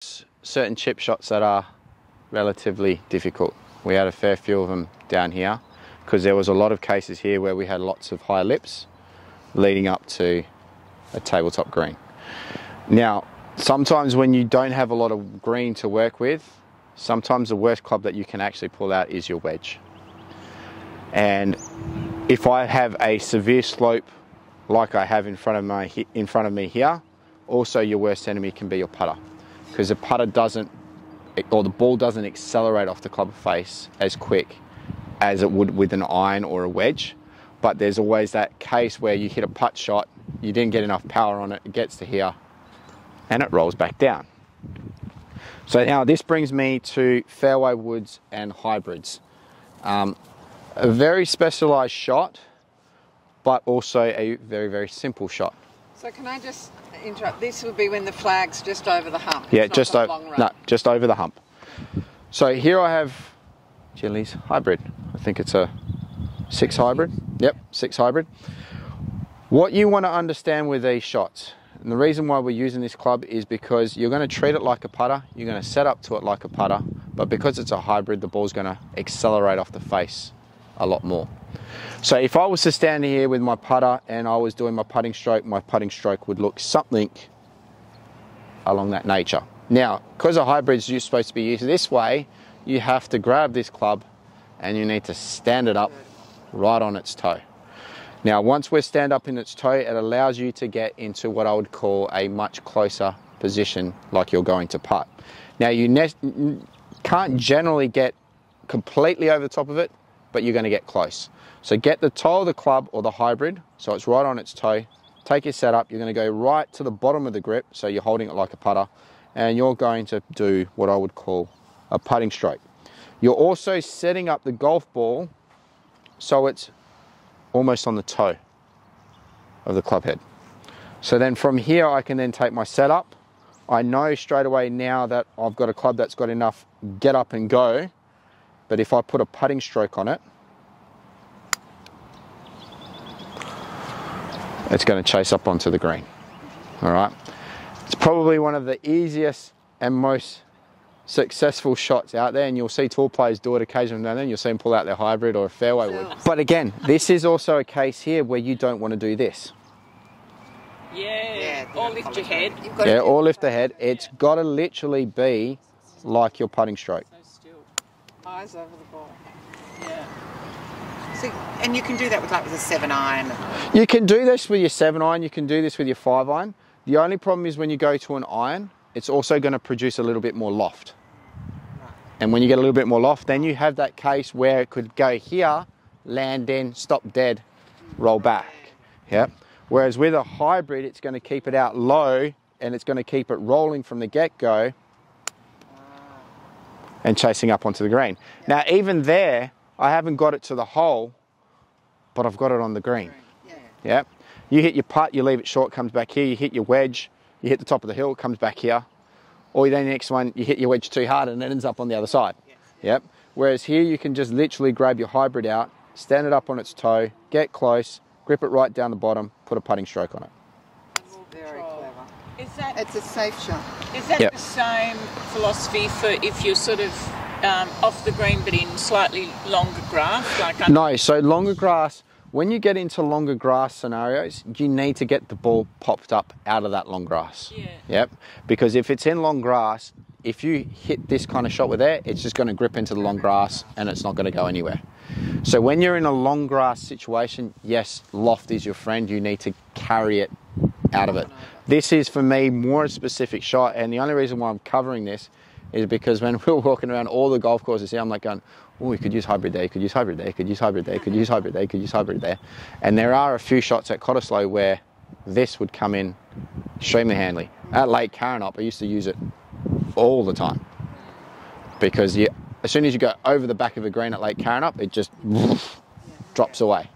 certain chip shots that are relatively difficult. We had a fair few of them down here because there was a lot of cases here where we had lots of high lips leading up to a tabletop green. Now, sometimes when you don't have a lot of green to work with, sometimes the worst club that you can actually pull out is your wedge. And if I have a severe slope like I have in front of me here, also your worst enemy can be your putter, because the putter doesn't, or the ball doesn't accelerate off the club face as quick as it would with an iron or a wedge. But there's always that case where you hit a putt shot, you didn't get enough power on it, it gets to here, and it rolls back down. So now this brings me to fairway woods and hybrids. A very specialized shot, but also a very, very simple shot. So can I just interrupt? This would be when the flag's just over the hump. Yeah, it's just over. No, just over the hump. So here I have Jilly's hybrid. I think it's a 6 hybrid. Yep, 6 hybrid. What you want to understand with these shots, and the reason why we're using this club is because you're going to treat it like a putter, you're going to set up to it like a putter, but because it's a hybrid, the ball's going to accelerate off the face a lot more. So if I was to stand here with my putter and I was doing my putting stroke would look something along that nature. Now, because a hybrid's supposed to be used this way, you have to grab this club and you need to stand it up right on its toe. Now, once we stand up in its toe, it allows you to get into what I would call a much closer position like you're going to putt. Now, you can't generally get completely over the top of it, but you're going to get close. So get the toe of the club or the hybrid, so it's right on its toe. Take your setup, you're going to go right to the bottom of the grip, so you're holding it like a putter, and you're going to do what I would call a putting stroke. You're also setting up the golf ball so it's almost on the toe of the club head. So then from here I can then take my setup. I know straight away now that I've got a club that's got enough get up and go, but if I put a putting stroke on it, it's going to chase up onto the green. All right. It's probably one of the easiest and most successful shots out there, and you'll see tour players do it occasionally now and then. You'll see them pull out their hybrid or a fairway wood. But again, this is also a case here where you don't want to do this. Yeah, or lift your head. Yeah, or lift the head. It's got to literally be like your putting stroke. Eyes over the ball. Yeah. So, and you can do that with a 7 iron. You can do this with your 7 iron, you can do this with your 5 iron. The only problem is when you go to an iron, it's also going to produce a little bit more loft. And when you get a little bit more loft, then you have that case where it could go here, land in, stop dead, roll back. Yep. Whereas with a hybrid, it's going to keep it out low and it's going to keep it rolling from the get-go and chasing up onto the green. Now, even there, I haven't got it to the hole, but I've got it on the green. Yep. You hit your putt, you leave it short, comes back here. You hit your wedge, you hit the top of the hill, it comes back here. Or then the next one, you hit your wedge too hard and it ends up on the other side. Yep. Whereas here, you can just literally grab your hybrid out, stand it up on its toe, get close, grip it right down the bottom, put a putting stroke on it. Very clever. Is that, It's a safe shot. is that the same philosophy for if you're sort of off the green but in slightly longer grass? Like No, so longer grass, when you get into longer grass scenarios, you need to get the ball popped up out of that long grass. Yeah. Yep. Because if it's in long grass, if you hit this kind of shot with there, it's just going to grip into the long grass and it's not going to go anywhere. So when you're in a long grass situation, yes, loft is your friend. You need to carry it out of it. This is, for me, more a specific shot, and the only reason why I'm covering this is because when we're walking around all the golf courses here, I'm like going, oh, you could use hybrid there, you could use hybrid there, you could use hybrid there, you could use hybrid there, you could use hybrid there. And there are a few shots at Cottesloe where this would come in extremely handy. At Lake Carrinup, I used to use it all the time because as soon as you go over the back of a green at Lake Carrinup, it just drops away.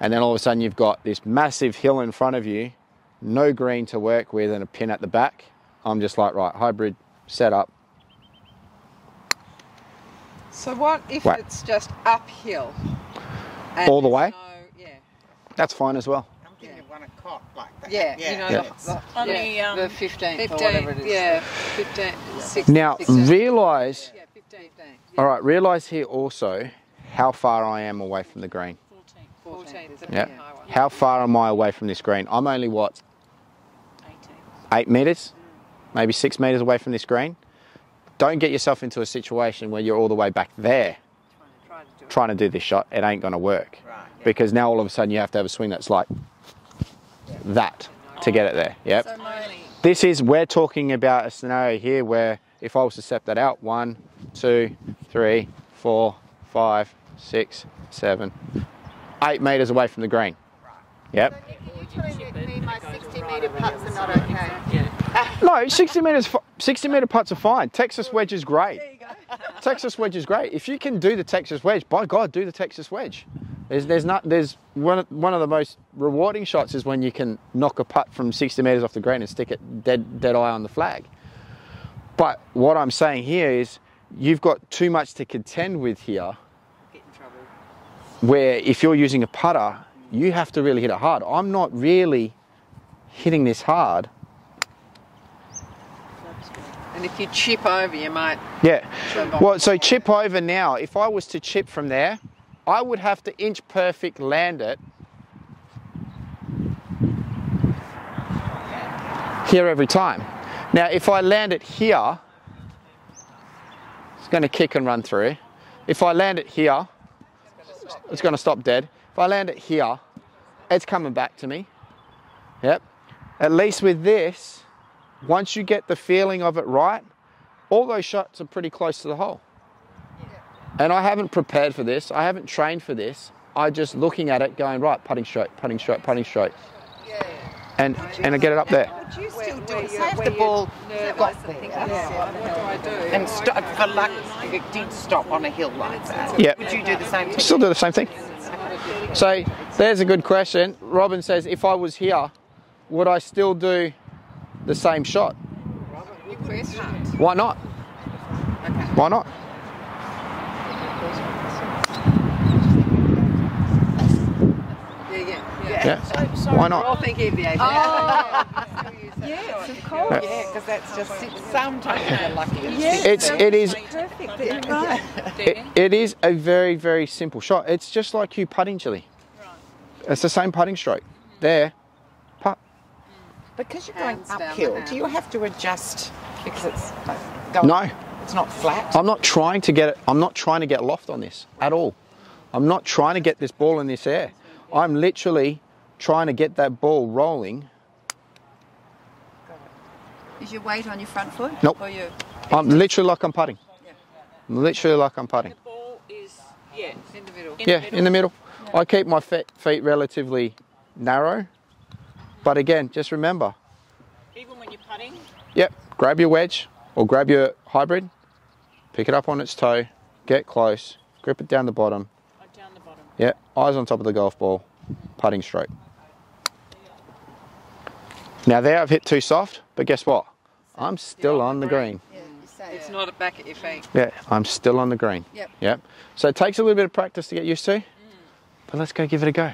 And then all of a sudden you've got this massive hill in front of you, no green to work with and a pin at the back. I'm just like, right, hybrid, set up. So what if Right. it's just uphill? And All the way? there's no- yeah. That's fine as well. I'm thinking of one o'clock like that. Yeah, Yeah. you know, Yeah. On the 15th or 15th, whatever it is. Yeah, 15th, 16th. Now, 16th. realise, Yeah, 15th. all right, realise here also how far I am away from the green. 14th. The Yeah. big high one. How far am I away from this green? I'm only, what, 18. 8 metres? Maybe 6 metres away from this green? Don't get yourself into a situation where you're all the way back there Try to do it. trying to do this shot. It ain't going to work. Right. Yeah. Because now all of a sudden you have to have a swing that's like that to get it there. Yep. So This is, we're talking about a scenario here where if I was to step that out, 1, 2, 3, 4, 5, 6, 7, 8 metres away from the green. Yep. Are you telling me my 60-metre putts are not okay? No, 60 metre putts are fine. Texas wedge is great. Texas wedge is great. If you can do the Texas wedge, by God, do the Texas wedge. There's one of the most rewarding shots is when you can knock a putt from 60 metres off the green and stick it dead eye on the flag. But what I'm saying here is you've got too much to contend with here, Get in trouble. where if you're using a putter, you have to really hit it hard. I'm not really hitting this hard. And if you chip over, you might. Yeah. Chip off. Well, so chip over now, if I was to chip from there, I would have to inch perfect land it here every time. Now, if I land it here, it's going to kick and run through. If I land it here, it's going to stop dead. If I land it here, it's coming back to me. Yep. At least with this, once you get the feeling of it right, all those shots are pretty close to the hole. And I haven't prepared for this. I haven't trained for this. I just looking at it going, right, putting straight, putting straight, putting straight. And I get it up there. Would you still do where it? you- Say if where the you ball nervous got and there thinking, what do I do? and for luck, it did stop on a hill like that. Yeah. Would you do the same thing? Still do the same thing. So there's a good question. Robin says, if I was here, would I still do the same shot? Good question. Why not? Why not? Yeah. Yeah. Why We're all not? thinking of the 18th. Yes, of course. Yeah, because that's just sometimes you're lucky. It is a very, very simple shot. It's just like you putting, Chili. It's the same putting stroke. There, putt. Because you're going Hands down the uphill, hand. do you have to adjust because it's going? No. It's not flat. I'm not trying to get it. I'm not trying to get loft on this at all. I'm not trying to get this ball in this air. I'm literally trying to get that ball rolling. Is your weight on your front foot? Nope. Or you? I'm literally like I'm putting. Literally like I'm putting. the ball is, yeah, In the middle. Yeah, in the middle. I keep my feet relatively narrow. But again, just remember, even when you're putting, yep, grab your wedge or grab your hybrid, pick it up on its toe, get close, grip it down the bottom. down the bottom. Yeah, eyes on top of the golf ball, putting stroke. Now there I've hit too soft, but guess what? I'm still on the green. Yeah, you say It's not back at your feet. Yeah, I'm still on the green. Yep. Yep. So it takes a little bit of practice to get used to, but let's go give it a go.